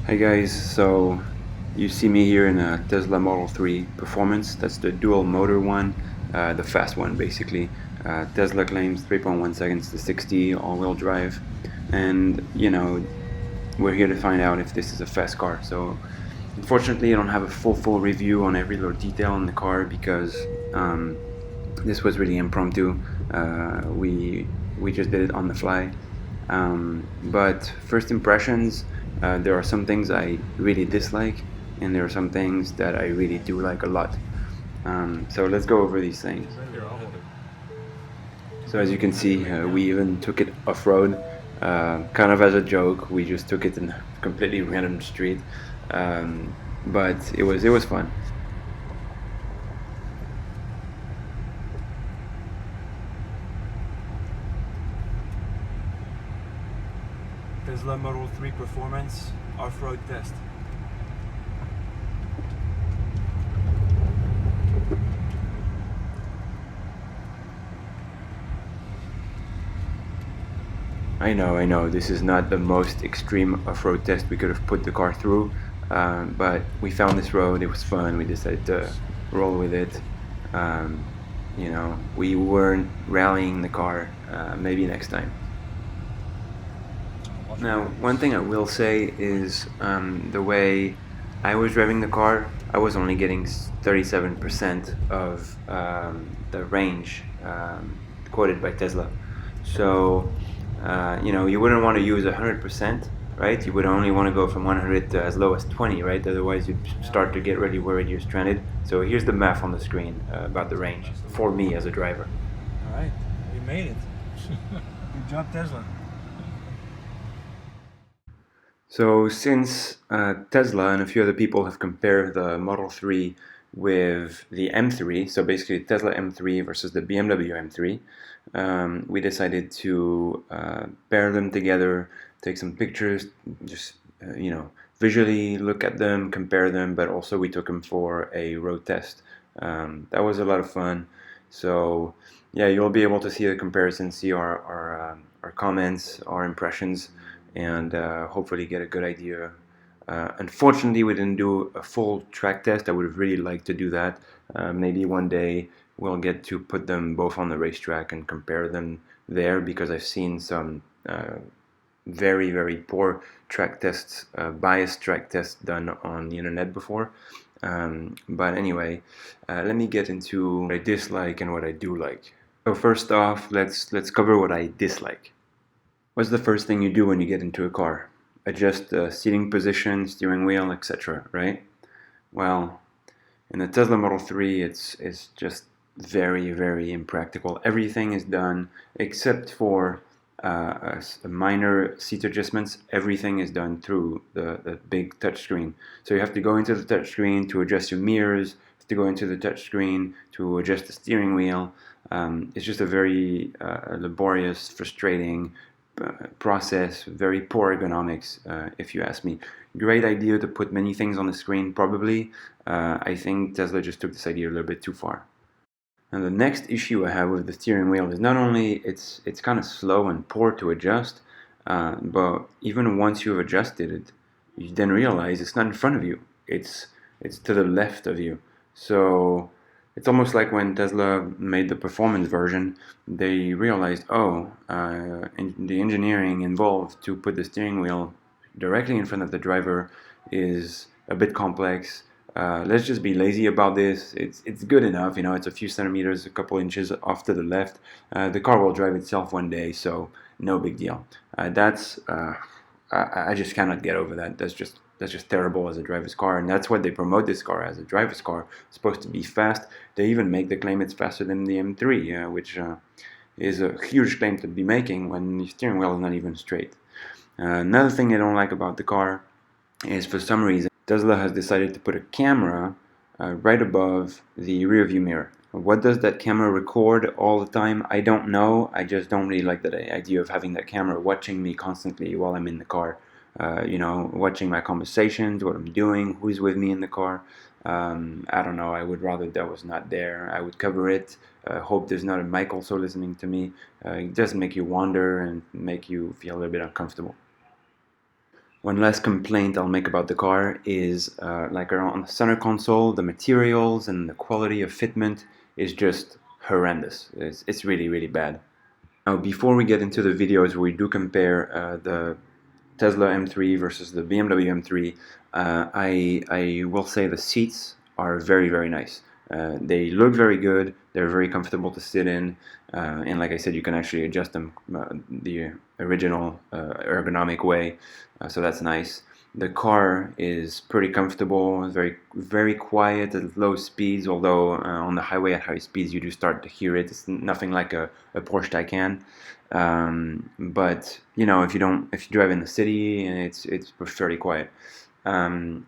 Hi guys, so you see me here in a Tesla Model 3 Performance. That's the dual motor one, the fast one basically. Tesla claims 3.1 seconds to 60 all-wheel drive, and we're here to find out if this is a fast car. So unfortunately I don't have a full review on every little detail in the car because this was really impromptu. We just did it on the fly. But first impressions, there are some things I really dislike, and there are some things that I really do like a lot. So let's go over these things. So as you can see, we even took it off-road, kind of as a joke. We just took it in a completely random street, but it was fun. Tesla Model 3 Performance Off-Road Test. I know, this is not the most extreme off-road test we could have put the car through, but we found this road, it was fun, we decided to roll with it. Um, we weren't rallying the car, maybe next time. Now, one thing I will say is the way I was driving the car, I was only getting 37% of the range quoted by Tesla. So, you wouldn't want to use 100%, right? You would only want to go from 100 to as low as 20, right? Otherwise, you'd start to get really worried you're stranded. So here's the math on the screen about the range for me as a driver. Alright, you made it. Good job, Tesla. So since Tesla and a few other people have compared the Model 3 with the M3, so basically Tesla M3 versus the BMW M3, we decided to pair them together, take some pictures, just visually look at them, compare them, but also we took them for a road test. That was a lot of fun. So yeah, you'll be able to see the comparison, see our comments, our impressions, and hopefully get a good idea. Unfortunately, we didn't do a full track test. I would have really liked to do that. Maybe one day we'll get to put them both on the racetrack and compare them there, because I've seen some very poor track tests, biased track tests done on the internet before. But anyway, let me get into what I dislike and what I do like. So first off, let's cover what I dislike. What's the first thing you do when you get into a car? Adjust the seating position, steering wheel, etc., right? Well, in the Tesla Model 3, it's just very impractical. Everything is done except for minor seat adjustments. Everything is done through the big touchscreen. So you have to go into the touchscreen to adjust your mirrors, to go into the touchscreen to adjust the steering wheel. It's just a very laborious, frustrating process, very poor ergonomics, if you ask me. Great idea to put many things on the screen, probably. I think Tesla just took this idea a little bit too far. And the next issue I have with the steering wheel is not only it's kind of slow and poor to adjust, but even once you've adjusted it, you then realize it's not in front of you. It's to the left of you. So it's almost like when Tesla made the performance version, they realized, oh, the engineering involved to put the steering wheel directly in front of the driver is a bit complex. Let's just be lazy about this. It's good enough, it's a few centimeters, a couple inches off to the left. The car will drive itself one day, so no big deal. I just cannot get over that. That's just terrible as a driver's car, and that's what they promote this car as, a driver's car. It's supposed to be fast. They even make the claim it's faster than the M3, which is a huge claim to be making when the steering wheel is not even straight. Another thing I don't like about the car is, for some reason, Tesla has decided to put a camera right above the rear view mirror. What does that camera record all the time? I don't know. I just don't really like the idea of having that camera watching me constantly while I'm in the car. Watching my conversations, what I'm doing, who's with me in the car. I don't know. I would rather that was not there. I would cover it. Hope there's not a mic also listening to me. It does make you wonder and make you feel a little bit uncomfortable. One last complaint I'll make about the car is like on the center console, the materials and the quality of fitment is just horrendous. It's really, really bad. Now, before we get into the videos where we do compare the Tesla M3 versus the BMW M3, I will say the seats are very, very nice. They look very good, they're very comfortable to sit in, and like I said, you can actually adjust them the original ergonomic way, so that's nice. The car is pretty comfortable, very, very quiet at low speeds, although on the highway at high speeds you do start to hear it. It's nothing like a Porsche Taycan. But you know, if you drive in the city, it's fairly quiet, and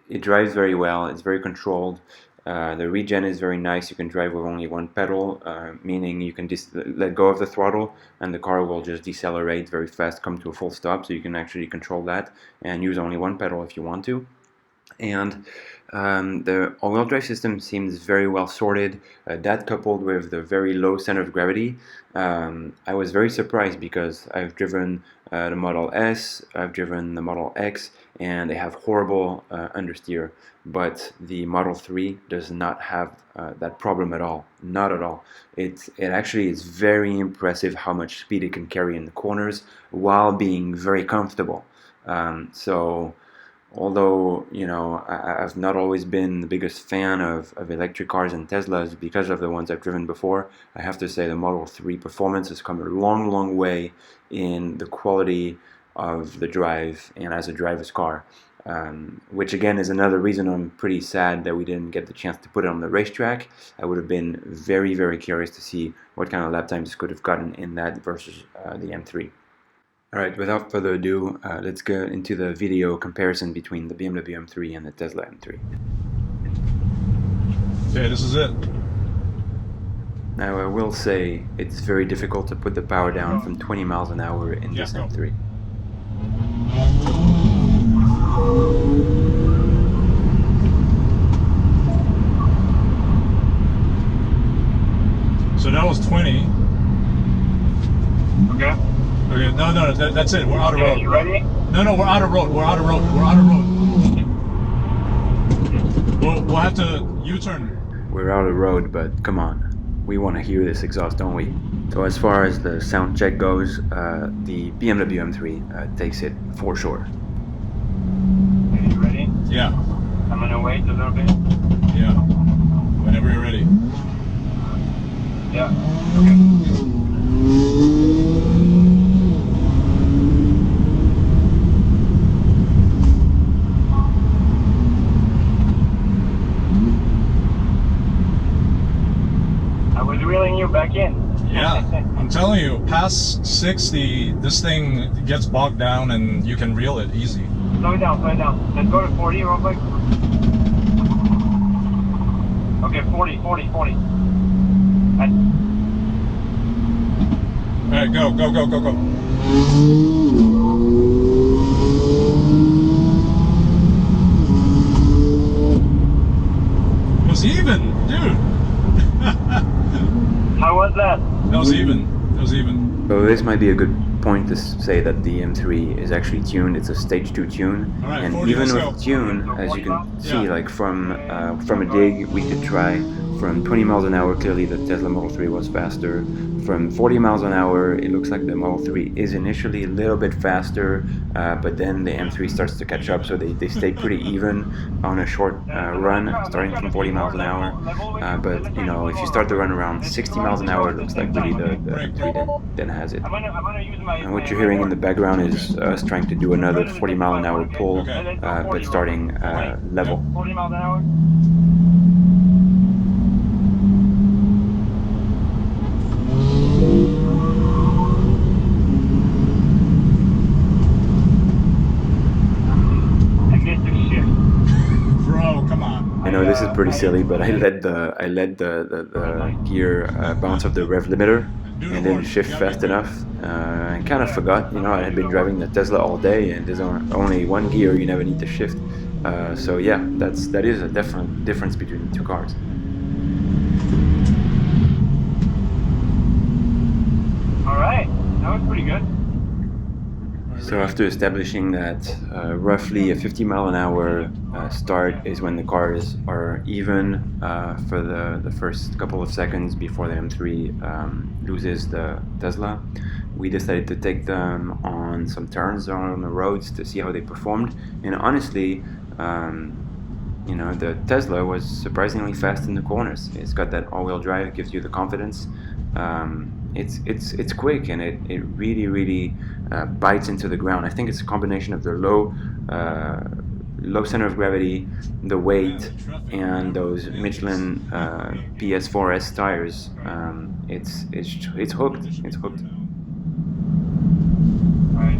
it drives very well. It's very controlled. The regen is very nice. You can drive with only one pedal, meaning you can just let go of the throttle and the car will just decelerate very fast, come to a full stop. So you can actually control that and use only one pedal if you want to. And the all-wheel drive system seems very well sorted. That coupled with the very low center of gravity, I was very surprised because I've driven the Model S, I've driven the Model X, and they have horrible understeer. But the Model 3 does not have that problem at all. Not at all. It actually is very impressive how much speed it can carry in the corners while being very comfortable. So although, you know, I've not always been the biggest fan of electric cars and Teslas because of the ones I've driven before, I have to say the Model 3 performance has come a long, long way in the quality of the drive and as a driver's car. Which again is another reason I'm pretty sad that we didn't get the chance to put it on the racetrack. I would have been very, very curious to see what kind of lap times could have gotten in that versus the M3. Alright, without further ado, let's go into the video comparison between the BMW M3 and the Tesla M3. Okay, this is it. Now I will say it's very difficult to put the power down from 20 miles an hour in this M3. So that was 20. Okay. Okay, no, that's it. We're out of road. You ready? No, we're out of road. We're out of road. We'll have to U-turn. We're out of road, but come on. We want to hear this exhaust, don't we? So as far as the sound check goes, the BMW M3 takes it for sure. Okay, you ready? Yeah. I'm gonna wait a little bit. Yeah. Whenever you're ready. Yeah. Okay. I was reeling you back in. Yeah. I'm telling you, past 60, this thing gets bogged down and you can reel it easy. Slow it down. Let's go to 40 real quick. Okay, 40. Alright, go. It was even, dude. How was that? That was even. So this might be a good point to say that the M3 is actually tuned. It's a stage 2 tune, All right, and 40, even let's with go. tune, as you can see, Yeah. like from a dig, we could try from 20 miles an hour. Clearly, the Tesla Model 3 was faster. From 40 miles an hour, it looks like the Model 3 is initially a little bit faster, but then the M3 starts to catch up, so they stay pretty even on a short run, starting from 40 miles an hour. But you know, if you start the run around 60 miles an hour, it looks like really the M3 then has it. I'm gonna use my. And what you're hearing in the background is us trying to do another 40 mile an hour pull, but starting level. 40 miles an hour. I get the shift. Bro, come on. I know this is pretty silly, but I let the gear bounce off the rev limiter and didn't shift fast enough. I kind of forgot, you know, I had been driving the Tesla all day, and there's only one gear, you never need to shift. So yeah, that is a definite difference between the two cars. All right, that was pretty good. So after establishing that roughly a 50 mile an hour start is when the cars are even for the first couple of seconds before the M3 loses the Tesla, we decided to take them on some turns on the roads to see how they performed. And honestly, you know, the Tesla was surprisingly fast in the corners. It's got that all-wheel drive, gives you the confidence. It's quick, and it really bites into the ground. I think it's a combination of the low center of gravity, the weight, and those Michelin PS4S tires. It's hooked. It's hooked. Right.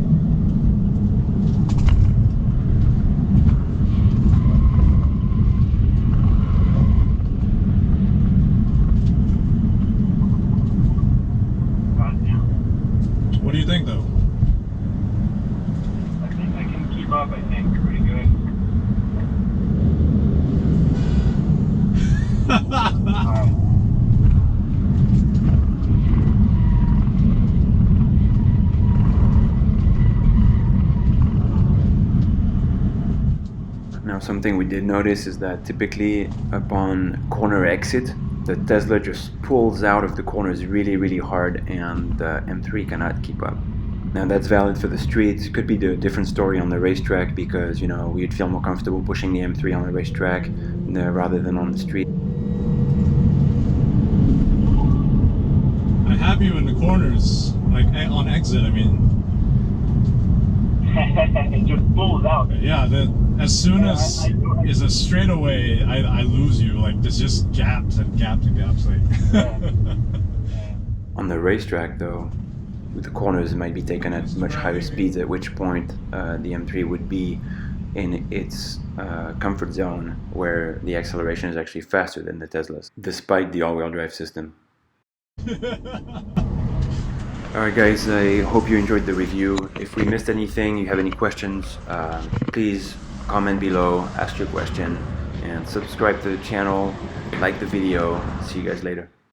What do you think, though? I think I can keep up. I think pretty good. Alright. Now, something we did notice is that typically upon corner exit, the Tesla just pulls out of the corners really hard, and the M3 cannot keep up. Now, that's valid for the streets. Could be a different story on the racetrack, because, you know, we'd feel more comfortable pushing the M3 on the racetrack rather than on the street. I have you in the corners, like on exit, I mean. It just pulls out. Yeah, as soon as I is a straightaway, I lose you. Like, there's just gaps and gaps and gaps. Like. On the racetrack, though, with the corners might be taken at much higher speeds, at which point the M3 would be in its comfort zone, where the acceleration is actually faster than the Teslas, despite the all-wheel drive system. Alright guys, I hope you enjoyed the review. If we missed anything, you have any questions, please comment below, ask your question, and subscribe to the channel, like the video. See you guys later.